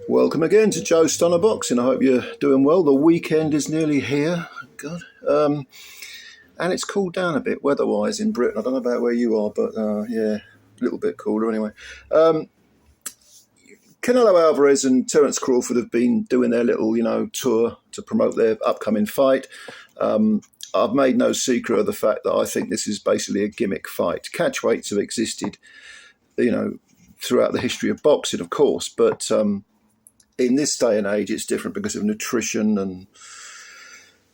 Welcome again to Joe Stunner Boxing. I hope you're doing well. The weekend is nearly here. God. And it's cooled down a bit weather-wise in Britain. I don't know about where you are, but yeah, a little bit cooler anyway. Canelo Alvarez and Terence Crawford have been doing their little, tour to promote their upcoming fight. I've made no secret of the fact that I think this is basically a gimmick fight. Catchweights have existed, throughout the history of boxing, of course, but in this day and age, it's different because of nutrition and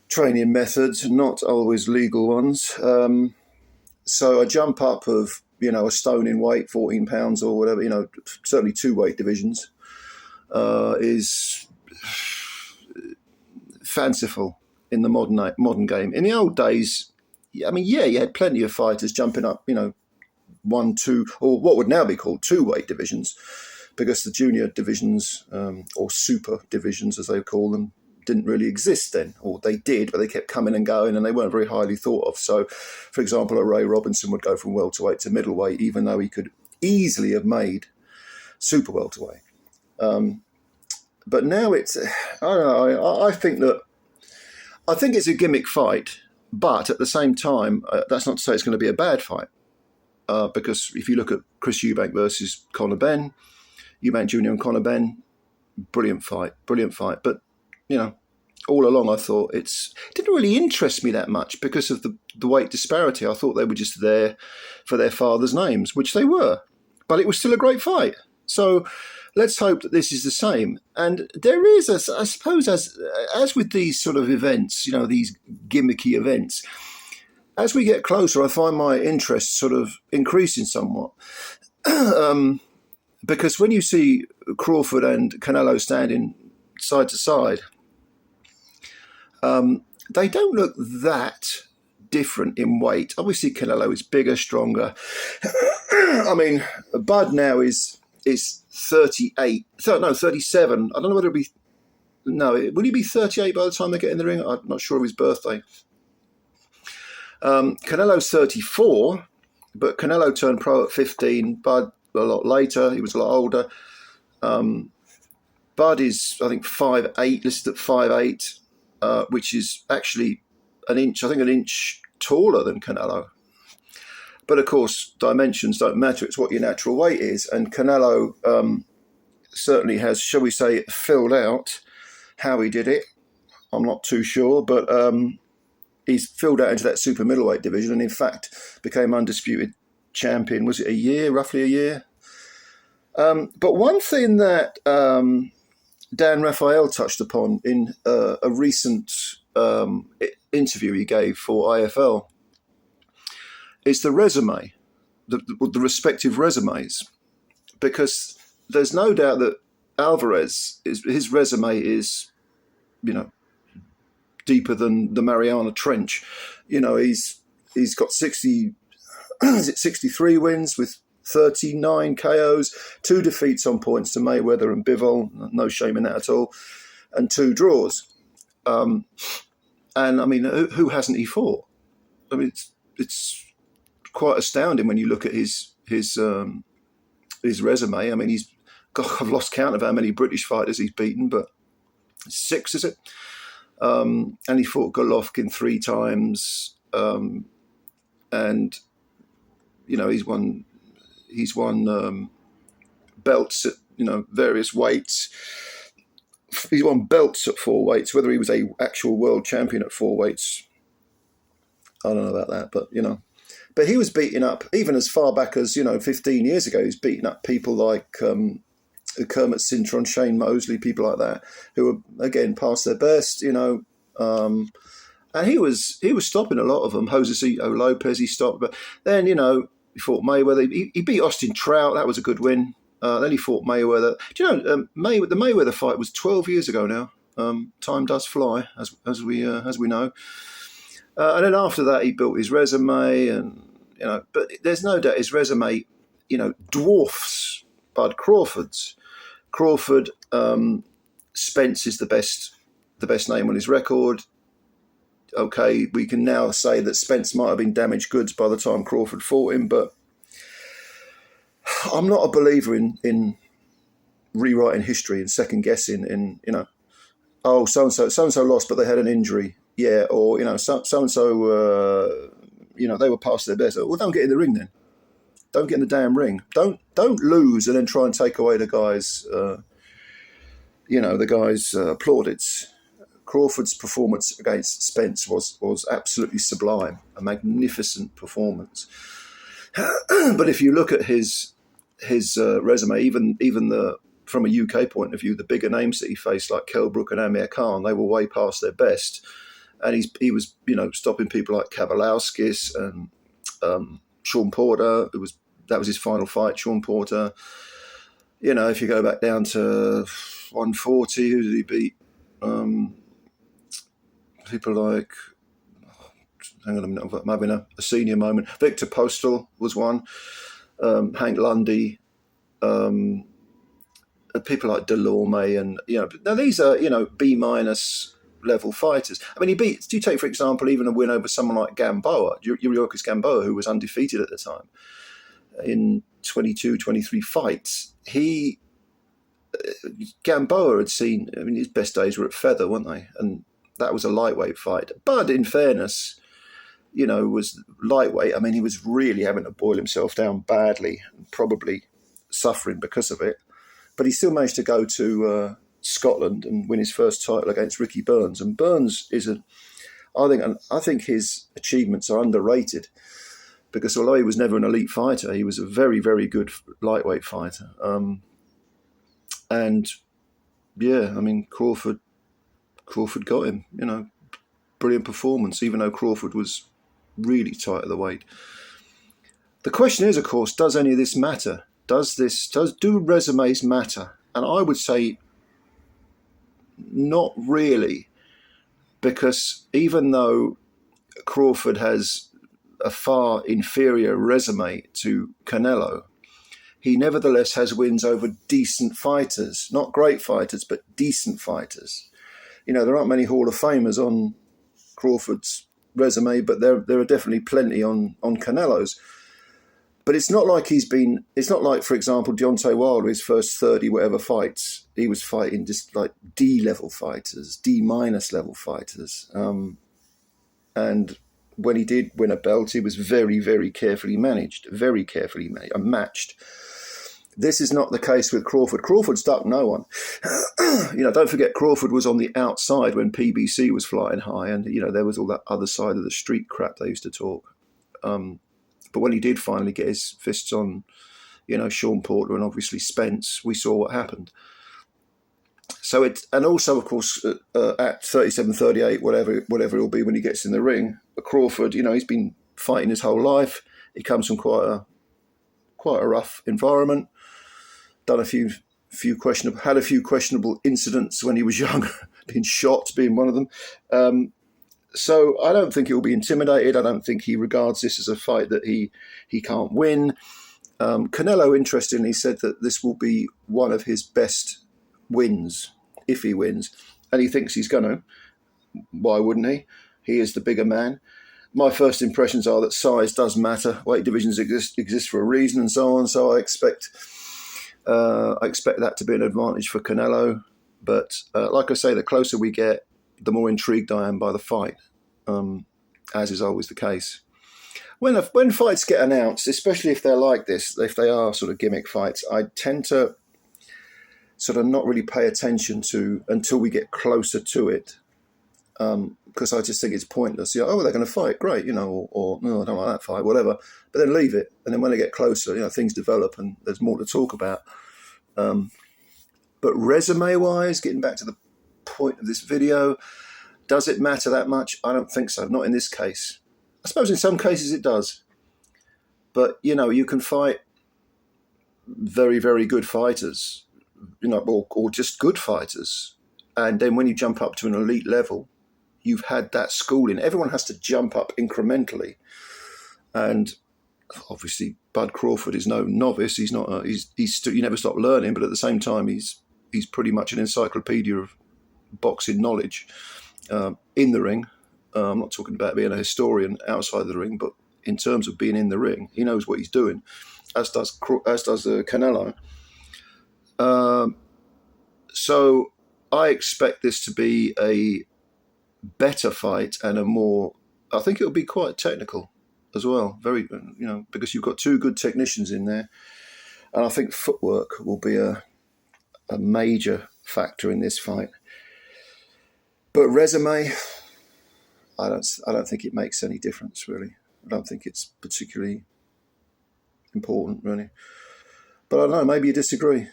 training methods, not always legal ones. So a jump up of, a stone in weight, 14 pounds or whatever, certainly two weight divisions, is fanciful in the modern game. In the old days, you had plenty of fighters jumping up, one, two, or what would now be called two weight divisions, because the junior divisions, or super divisions as they call them, didn't really exist then, or they did, but they kept coming and going and they weren't very highly thought of. So, for example, a Ray Robinson would go from welterweight to middleweight, even though he could easily have made super welterweight. But now it's, I don't know, I think it's a gimmick fight, but at the same time, that's not to say it's going to be a bad fight. Because if you look at Chris Eubank versus Conor Benn, Eubank Jr. and Conor Benn, brilliant fight. But, all along I thought it didn't really interest me that much because of the weight disparity. I thought they were just there for their father's names, which they were. But it was still a great fight. So let's hope that this is the same. And there is, I suppose, as with these sort of events, these gimmicky events, as we get closer, I find my interest sort of increasing somewhat. Because when you see Crawford and Canelo standing side to side, they don't look that different in weight. Obviously, Canelo is bigger, stronger. I mean, Bud now is 38. 37. I don't know whether it'll be... No, will he be 38 by the time they get in the ring? I'm not sure of his birthday. Canelo's 34, but Canelo turned pro at 15. Bud a lot later. He was a lot older. Bud is, I think, 5'8", listed at 5'8", which is actually an inch taller than Canelo. But of course, dimensions don't matter. It's what your natural weight is. And Canelo certainly has, shall we say, filled out. How he did it, I'm not too sure, but he's filled out into that super middleweight division and in fact became undisputed champion. Was it roughly a year? But one thing that Dan Raphael touched upon in a recent interview he gave for IFL is the resume, the respective resumes, because there's no doubt that Alvarez, his resume is, deeper than the Mariana Trench. He's got 63 wins with 39 KOs, 2 defeats on points to Mayweather and Bivol, no shame in that at all, and 2 draws. And I mean, who hasn't he fought? I mean, it's quite astounding when you look at his resume. I mean, I've lost count of how many British fighters he's beaten, but 6, is it? And he fought Golovkin 3 times, and he's won belts at various weights. He's won belts at 4 weights. Whether he was a actual world champion at 4 weights, I don't know about that, but but he was beating up even as far back as 15 years ago. He was beating up people like Kermit Cintron, Shane Mosley, people like that, who were again past their best, and he was stopping a lot of them. Josecito Lopez, he stopped, but then he fought Mayweather. He beat Austin Trout. That was a good win. Then he fought Mayweather. Do you know the Mayweather fight was 12 years ago now. Time does fly, as we know. And then after that, he built his resume, and but there's no doubt his resume, dwarfs Bud Crawford's. Crawford, Spence is the best name on his record. Okay, we can now say that Spence might have been damaged goods by the time Crawford fought him, but I'm not a believer in rewriting history and second guessing in, oh, so-and-so lost, but they had an injury. Yeah, or, so-and-so, they were past their best. Well, don't get in the ring then. Don't get in the damn ring. Don't lose and then try and take away the guy's, plaudits. Crawford's performance against Spence was absolutely sublime, a magnificent performance. But if you look at his resume, even from a UK point of view, the bigger names that he faced, like Kell Brook and Amir Khan, they were way past their best. And he was, stopping people like Kavalauskas and Sean Porter. That was his final fight, Sean Porter. If you go back down to 140, who did he beat? People like, hang on a minute, I'm having a senior moment. Victor Postal was one. Hank Lundy. People like Delorme, and now these are B- level fighters. I mean, do you take for example even a win over someone like Gamboa, Yuriorkis Gamboa, who was undefeated at the time in 22, 23 fights. Gamboa had seen, his best days were at feather, weren't they? And that was a lightweight fight. But in fairness, was lightweight. I mean, he was really having to boil himself down badly and probably suffering because of it. But he still managed to go to Scotland and win his first title against Ricky Burns. And Burns I think his achievements are underrated because although he was never an elite fighter, he was a very, very good lightweight fighter. Crawford got him. Brilliant performance, even though Crawford was really tight at the weight. The question is, of course, does any of this matter? Do resumes matter? And I would say not really, because even though Crawford has a far inferior resume to Canelo, he nevertheless has wins over decent fighters, not great fighters, but decent fighters. There aren't many Hall of Famers on Crawford's resume, but there are definitely plenty on Canelo's. But it's not like, for example, Deontay Wilder, his first 30 whatever fights, he was fighting just like D-level fighters, D-level fighters. And when he did win a belt, he was very, very carefully matched. This is not the case with Crawford. Crawford's ducked no one. Don't forget Crawford was on the outside when PBC was flying high, and there was all that other side of the street crap they used to talk. But when he did finally get his fists on, Sean Porter and obviously Spence, we saw what happened. So and also of course at 37, 38, whatever it'll be when he gets in the ring, Crawford, he's been fighting his whole life. He comes from quite a rough environment. Done a few questionable incidents when he was young, been shot being one of them. So I don't think he'll be intimidated. I don't think he regards this as a fight that he can't win. Canelo, interestingly, said that this will be one of his best wins if he wins, and he thinks he's going to. Why wouldn't he? He is the bigger man. My first impressions are that size does matter. Weight divisions exist for a reason, and so on. So I expect that to be an advantage for Canelo. But like I say, the closer we get, the more intrigued I am by the fight, as is always the case. When fights get announced, especially if they're like this, if they are sort of gimmick fights, I tend to sort of not really pay attention to until we get closer to it, because I just think it's pointless. Oh, they're going to fight, great, or no, I don't like that fight, whatever. But then leave it, and then when they get closer, things develop and there's more to talk about. But resume-wise, getting back to the point of this video, does it matter that much? I don't think so. Not in this case. I suppose in some cases it does. But, you can fight very, very good fighters, or just good fighters. And then when you jump up to an elite level, you've had that schooling. Everyone has to jump up incrementally. And obviously Bud Crawford is no novice. He's not. You never stop learning. But at the same time, he's pretty much an encyclopedia of boxing knowledge in the ring. I'm not talking about being a historian outside the ring, but in terms of being in the ring, he knows what he's doing, as does Canelo. So I expect this to be a better fight and a more. I think it'll be quite technical as well. Very, because you've got two good technicians in there, and I think footwork will be a major factor in this fight. But resume, I don't think it makes any difference really. I don't think it's particularly important really. But I don't know. Maybe you disagree.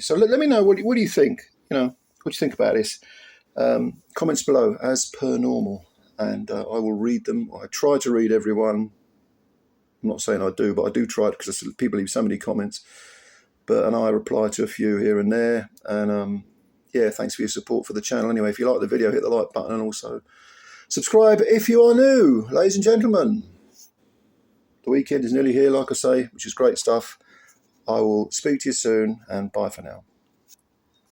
So let me know what do you think. What do you think about this? Comments below as per normal, and I will read them. I try to read everyone. I'm not saying I do, but I do try because people leave so many comments. And I reply to a few here and there. And thanks for your support for the channel. Anyway, if you like the video, hit the like button and also subscribe if you are new, ladies and gentlemen. The weekend is nearly here, like I say, which is great stuff. I will speak to you soon, and bye for now.